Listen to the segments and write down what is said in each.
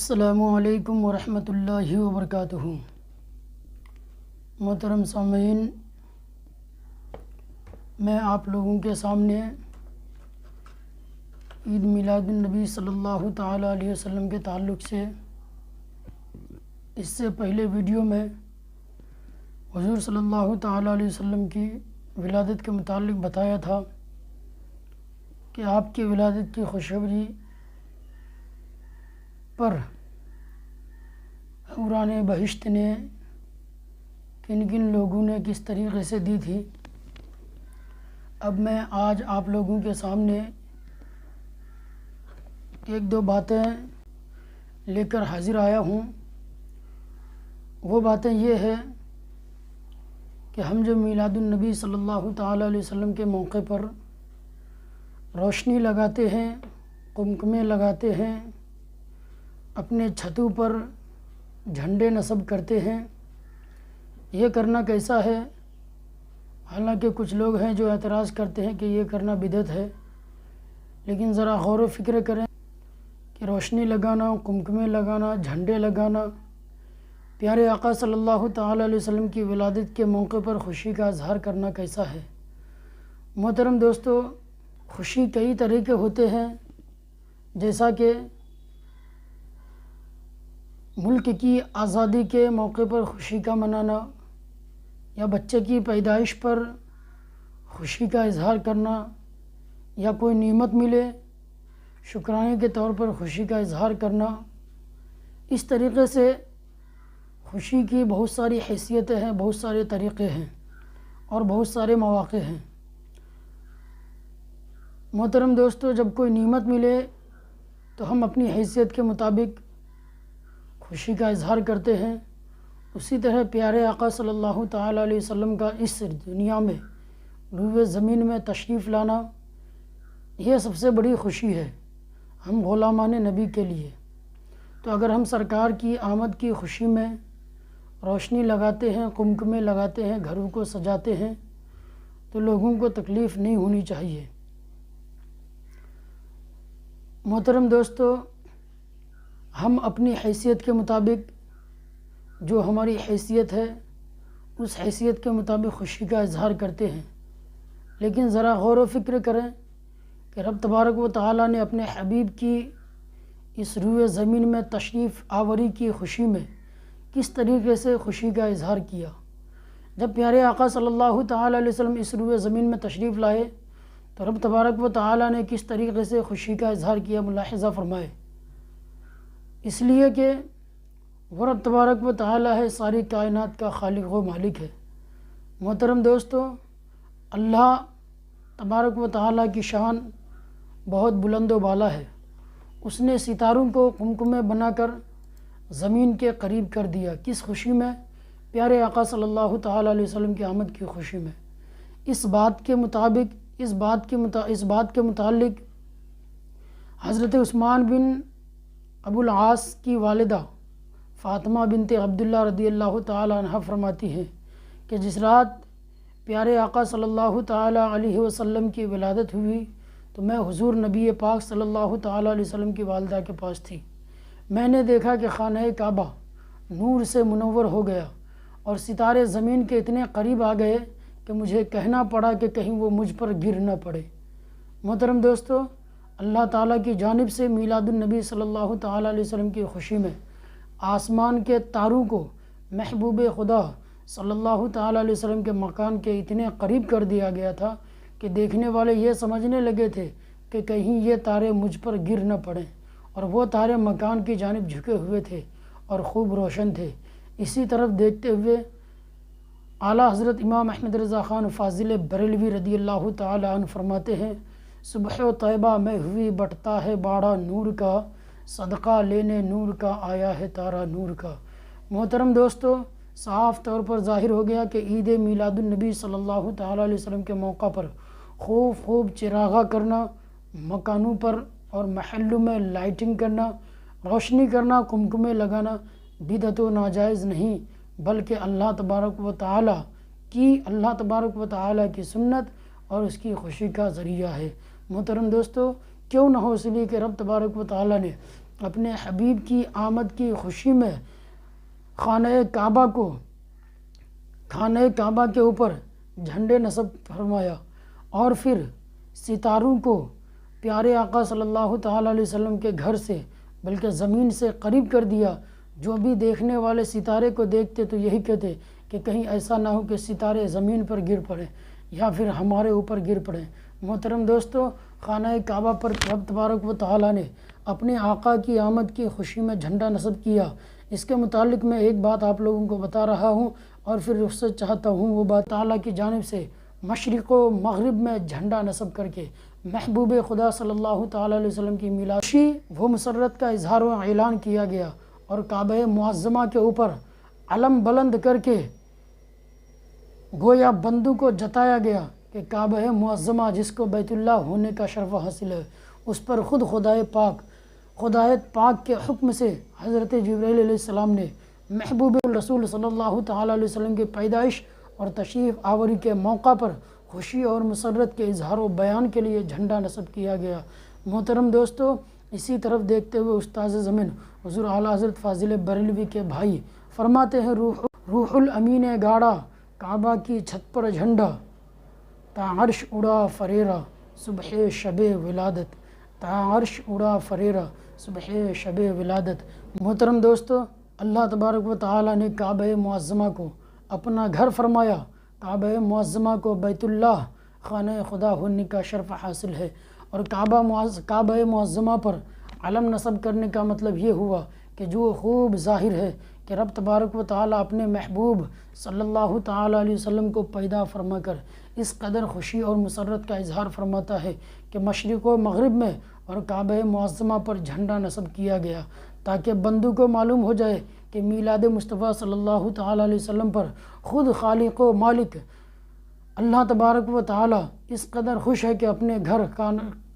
السلام علیکم ورحمۃ اللہ وبرکاتہ۔ محترم سامعین، میں آپ لوگوں کے سامنے عید میلاد النبی صلی اللہ تعالیٰ علیہ وسلم کے تعلق سے اس سے پہلے ویڈیو میں حضور صلی اللہ تعالیٰ علیہ وسلم کی ولادت کے متعلق بتایا تھا کہ آپ کی ولادت کی خوشخبری پر حوران بہشت نے کن کن لوگوں نے کس طریقے سے دی تھی۔ اب میں آج آپ لوگوں کے سامنے ایک دو باتیں لے کر حاضر آیا ہوں۔ وہ باتیں یہ ہے کہ ہم جو میلاد النبی صلی اللہ تعالیٰ علیہ وسلم کے موقع پر روشنی لگاتے ہیں، قمقمے لگاتے ہیں، اپنے چھتوں پر جھنڈے نصب کرتے ہیں، یہ کرنا کیسا ہے؟ حالانکہ کچھ لوگ ہیں جو اعتراض کرتے ہیں کہ یہ کرنا بدعت ہے، لیکن ذرا غور و فکر کریں کہ روشنی لگانا، قمقمے لگانا، جھنڈے لگانا پیارے آقا صلی اللہ تعالیٰ علیہ وسلم کی ولادت کے موقع پر خوشی کا اظہار کرنا کیسا ہے؟ محترم دوستو، خوشی کئی طرح کے ہوتے ہیں، جیسا کہ ملک کی آزادی کے موقع پر خوشی کا منانا، یا بچے کی پیدائش پر خوشی کا اظہار کرنا، یا کوئی نعمت ملے شکرانے کے طور پر خوشی کا اظہار کرنا۔ اس طریقے سے خوشی کی بہت ساری حیثیتیں ہیں، بہت سارے طریقے ہیں اور بہت سارے مواقع ہیں۔ محترم دوستو، جب کوئی نعمت ملے تو ہم اپنی حیثیت کے مطابق خوشی کا اظہار کرتے ہیں۔ اسی طرح پیارے آقا صلی اللہ تعالیٰ علیہ وسلم کا اس دنیا میں روئے زمین میں تشریف لانا، یہ سب سے بڑی خوشی ہے ہم غلامان نبی کے لیے۔ تو اگر ہم سرکار کی آمد کی خوشی میں روشنی لگاتے ہیں، قمقمے لگاتے ہیں، گھروں کو سجاتے ہیں، تو لوگوں کو تکلیف نہیں ہونی چاہیے۔ محترم دوستو، ہم اپنی حیثیت کے مطابق، جو ہماری حیثیت ہے اس حیثیت کے مطابق خوشی کا اظہار کرتے ہیں، لیکن ذرا غور و فکر کریں کہ رب تبارک و تعالیٰ نے اپنے حبیب کی اس روئے زمین میں تشریف آوری کی خوشی میں کس طریقے سے خوشی کا اظہار کیا۔ جب پیارے آقا صلی اللہ تعالیٰ علیہ وسلم اس روئے زمین میں تشریف لائے تو رب تبارک و تعالیٰ نے کس طریقے سے خوشی کا اظہار کیا، ملاحظہ فرمائے۔ اس لیے کہ وہ رب تبارک و تعالیٰ ہے، ساری کائنات کا خالق و مالک ہے۔ محترم دوستو، اللہ تبارک و تعالیٰ کی شان بہت بلند و بالا ہے۔ اس نے ستاروں کو قمقمے بنا کر زمین کے قریب کر دیا، کس خوشی میں؟ پیارے آقا صلی اللہ تعالیٰ علیہ وسلم کی آمد کی خوشی میں۔ اس بات کے متعلق حضرت عثمان بن ابو العاص کی والدہ فاطمہ بنت عبداللہ رضی اللہ تعالیٰ عنہ فرماتی ہیں کہ جس رات پیارے آقا صلی اللہ تعالیٰ علیہ وسلم کی ولادت ہوئی تو میں حضور نبی پاک صلی اللہ تعالیٰ علیہ وسلم کی والدہ کے پاس تھی۔ میں نے دیکھا کہ خانہ کعبہ نور سے منور ہو گیا اور ستارے زمین کے اتنے قریب آ گئے کہ مجھے کہنا پڑا کہ کہیں وہ مجھ پر گر نہ پڑے۔ محترم دوستو، اللہ تعالیٰ کی جانب سے میلاد النبی صلی اللہ تعالیٰ علیہ وسلم کی خوشی میں آسمان کے تاروں کو محبوب خدا صلی اللہ تعالیٰ علیہ وسلم کے مکان کے اتنے قریب کر دیا گیا تھا کہ دیکھنے والے یہ سمجھنے لگے تھے کہ کہیں یہ تارے مجھ پر گر نہ پڑیں، اور وہ تارے مکان کی جانب جھکے ہوئے تھے اور خوب روشن تھے۔ اسی طرف دیکھتے ہوئے اعلیٰ حضرت امام احمد رضا خان فاضل بریلوی رضی اللہ تعالیٰ عنہ فرماتے ہیں، صبح و طیبہ میں ہوئی بٹتا ہے باڑا نور کا، صدقہ لینے نور کا آیا ہے تارا نور کا۔ محترم دوستو، صاف طور پر ظاہر ہو گیا کہ عید میلاد النبی صلی اللہ تعالیٰ علیہ وسلم کے موقع پر خوب چراغاں کرنا، مکانوں پر اور محلوں میں لائٹنگ کرنا، روشنی کرنا، قمقمے لگانا بدعت و ناجائز نہیں، بلکہ اللہ تبارک و تعالیٰ کی سنت اور اس کی خوشی کا ذریعہ ہے۔ محترم دوستو، کیوں نہ ہو، اس لیے کہ رب تبارک و تعالیٰ نے اپنے حبیب کی آمد کی خوشی میں خانہ کعبہ کے اوپر جھنڈے نصب فرمایا، اور پھر ستاروں کو پیارے آقا صلی اللہ تعالیٰ علیہ وسلم کے گھر سے بلکہ زمین سے قریب کر دیا۔ جو بھی دیکھنے والے ستارے کو دیکھتے تو یہی کہتے کہ کہیں ایسا نہ ہو کہ ستارے زمین پر گر پڑیں یا پھر ہمارے اوپر گر پڑیں۔ محترم دوستو، خانہ کعبہ پر رب تبارک و تعالیٰ نے اپنے آقا کی آمد کی خوشی میں جھنڈا نصب کیا۔ اس کے متعلق میں ایک بات آپ لوگوں کو بتا رہا ہوں، اور پھر اس سے چاہتا ہوں وہ بات تعالیٰ کی جانب سے مشرق و مغرب میں جھنڈا نصب کر کے محبوب خدا صلی اللہ تعالیٰ علیہ وسلم کی میلاد خوشی و مسرت کا اظہار و اعلان کیا گیا، اور کعبہ معظمہ کے اوپر علم بلند کر کے گویا بندوں کو جتایا گیا کہ کعبہ معظمہ جس کو بیت اللہ ہونے کا شرف حاصل ہے، اس پر خود خدائے پاک کے حکم سے حضرت جبرائیل علیہ السلام نے محبوب رسول صلی اللہ تعالیٰ علیہ وسلم کی پیدائش اور تشریف آوری کے موقع پر خوشی اور مسرت کے اظہار و بیان کے لیے جھنڈا نصب کیا گیا۔ محترم دوستو، اسی طرف دیکھتے ہوئے استاذ زمین حضور اعلیٰ حضرت فاضل بریلوی کے بھائی فرماتے ہیں، روح الامین گاڑا کعبہ کی چھت پر جھنڈا، تا عرش اڑا فریرا صبح شب ولادت، تا عرش اڑا فریرا صبح شب ولادت۔ محترم دوستو، اللہ تبارک و تعالیٰ نے کعبہ معظمہ کو اپنا گھر فرمایا، کعبہ معظمہ کو بیت اللہ خانہ خدا ہونے کا شرف حاصل ہے، اور کعبہ معظمہ پر علم نصب کرنے کا مطلب یہ ہوا کہ جو خوب ظاہر ہے کہ رب تبارک و تعالیٰ اپنے محبوب صلی اللہ تعالیٰ علیہ وسلم کو پیدا فرما کر اس قدر خوشی اور مسرت کا اظہار فرماتا ہے کہ مشرق و مغرب میں اور کعبہ معظمہ پر جھنڈا نصب کیا گیا، تاکہ بندوں کو معلوم ہو جائے کہ میلاد مصطفیٰ صلی اللہ تعالیٰ علیہ وسلم پر خود خالق و مالک اللہ تبارک و تعالیٰ اس قدر خوش ہے کہ اپنے گھر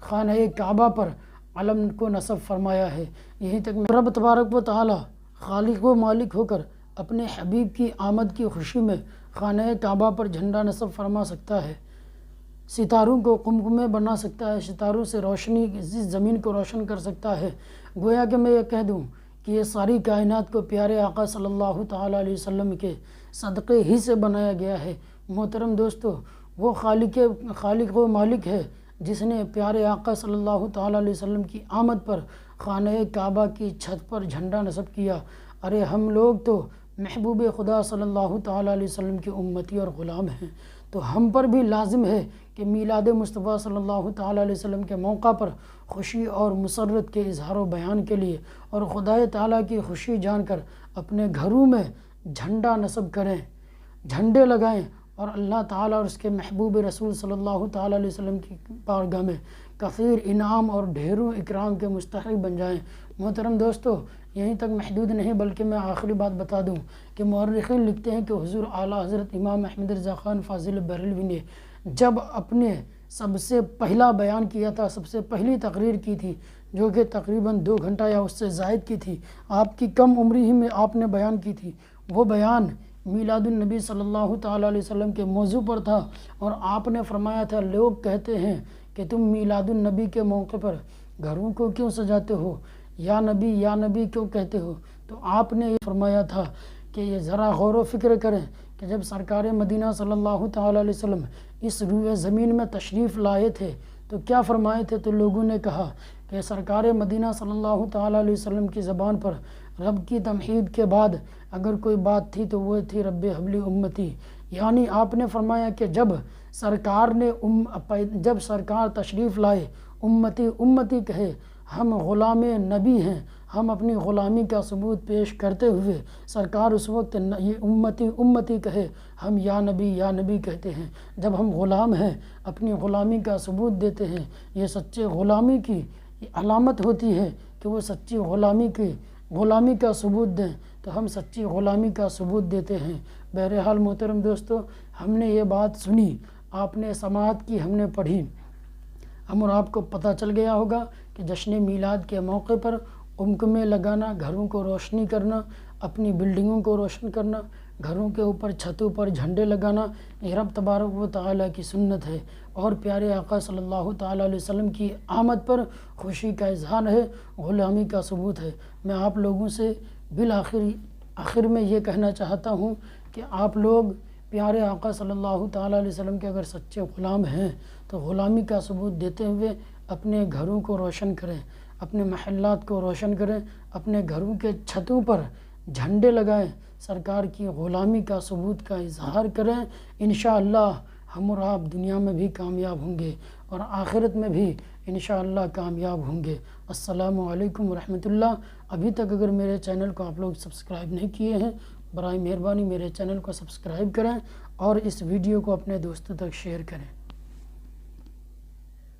خانہ کعبہ پر علم کو نصب فرمایا ہے۔ یہیں تک رب تبارک و تعالیٰ خالق و مالک ہو کر اپنے حبیب کی آمد کی خوشی میں خانہ کعبہ پر جھنڈا نصب فرما سکتا ہے، ستاروں کو قمقمے بنا سکتا ہے، ستاروں سے روشنی زمین کو روشن کر سکتا ہے۔ گویا کہ میں یہ کہہ دوں کہ یہ ساری کائنات کو پیارے آقا صلی اللہ تعالیٰ علیہ وسلم کے صدقے ہی سے بنایا گیا ہے۔ محترم دوستو، وہ خالق و مالک ہے جس نے پیارے آقا صلی اللہ تعالیٰ علیہ وسلم کی آمد پر خانہ کعبہ کی چھت پر جھنڈا نصب کیا۔ ارے ہم لوگ تو محبوب خدا صلی اللہ تعالیٰ علیہ وسلم کی امتی اور غلام ہیں، تو ہم پر بھی لازم ہے کہ میلاد مصطفیٰ صلی اللہ تعالیٰ علیہ وسلم کے موقع پر خوشی اور مسرت کے اظہار و بیان کے لیے اور خدائے تعالیٰ کی خوشی جان کر اپنے گھروں میں جھنڈا نصب کریں، جھنڈے لگائیں، اور اللہ تعالیٰ اور اس کے محبوب رسول صلی اللہ تعالیٰ علیہ وسلم کی بارگاہ میں کثیر انعام اور ڈھیروں اکرام کے مستحق بن جائیں۔ محترم دوستو، یہیں تک محدود نہیں بلکہ میں آخری بات بتا دوں کہ مورخین لکھتے ہیں کہ حضور اعلیٰ حضرت امام احمد رضا خان فاضل بریلوی نے جب اپنے سب سے پہلا بیان کیا تھا، سب سے پہلی تقریر کی تھی، جو کہ تقریباً 2 گھنٹہ یا اس سے زائد کی تھی، آپ کی کم عمری ہی میں آپ نے بیان کی تھی، وہ بیان میلاد النبی صلی اللہ تعالیٰ علیہ وسلم کے موضوع پر تھا، اور آپ نے فرمایا تھا، لوگ کہتے ہیں کہ تم میلاد النبی کے موقع پر گھروں کو کیوں سجاتے ہو، یا نبی کیوں کہتے ہو؟ تو آپ نے یہ فرمایا تھا کہ یہ ذرا غور و فکر کریں کہ جب سرکار مدینہ صلی اللہ تعالیٰ علیہ وسلم اس روئے زمین میں تشریف لائے تھے تو کیا فرمائے تھے؟ تو لوگوں نے کہا کہ سرکار مدینہ صلی اللہ تعالیٰ علیہ وسلم کی زبان پر رب کی تمحید کے بعد اگر کوئی بات تھی تو وہ تھی رب حبلی امتی، یعنی آپ نے فرمایا کہ جب سرکار تشریف لائے، امتی کہے، ہم غلام نبی ہیں، ہم اپنی غلامی کا ثبوت پیش کرتے ہوئے سرکار اس وقت یہ امتی کہے، ہم یا نبی کہتے ہیں۔ جب ہم غلام ہیں اپنی غلامی کا ثبوت دیتے ہیں، یہ سچے غلامی کی علامت ہوتی ہے کہ وہ سچی غلامی کا ثبوت دیں، تو ہم سچی غلامی کا ثبوت دیتے ہیں۔ بہرحال محترم دوستو، ہم نے یہ بات سنی، آپ نے سماعت کی، ہم نے پڑھی، ہم اور آپ کو پتہ چل گیا ہوگا کہ جشن میلاد کے موقع پر قمقمے لگانا، گھروں کو روشنی کرنا، اپنی بلڈنگوں کو روشن کرنا، گھروں کے اوپر چھتوں پر جھنڈے لگانا یہ رب تبارک و تعالیٰ کی سنت ہے، اور پیارے آقا صلی اللہ تعالیٰ علیہ وسلم کی آمد پر خوشی کا اظہار ہے، غلامی کا ثبوت ہے۔ میں آپ لوگوں سے آخر میں یہ کہنا چاہتا ہوں کہ آپ لوگ پیارے آقا صلی اللہ تعالیٰ علیہ وسلم کے اگر سچے غلام ہیں تو غلامی کا ثبوت دیتے ہوئے اپنے گھروں کو روشن کریں، اپنے محلات کو روشن کریں، اپنے گھروں کے چھتوں پر جھنڈے لگائیں، سرکار کی غلامی کا ثبوت کا اظہار کریں۔ انشاءاللہ ہم اور آپ دنیا میں بھی کامیاب ہوں گے اور آخرت میں بھی انشاءاللہ کامیاب ہوں گے۔ السلام علیکم ورحمۃ اللہ۔ ابھی تک اگر میرے چینل کو آپ لوگ سبسکرائب نہیں کیے ہیں، برائے مہربانی میرے چینل کو سبسکرائب کریں اور اس ویڈیو کو اپنے دوستوں تک شیئر کریں۔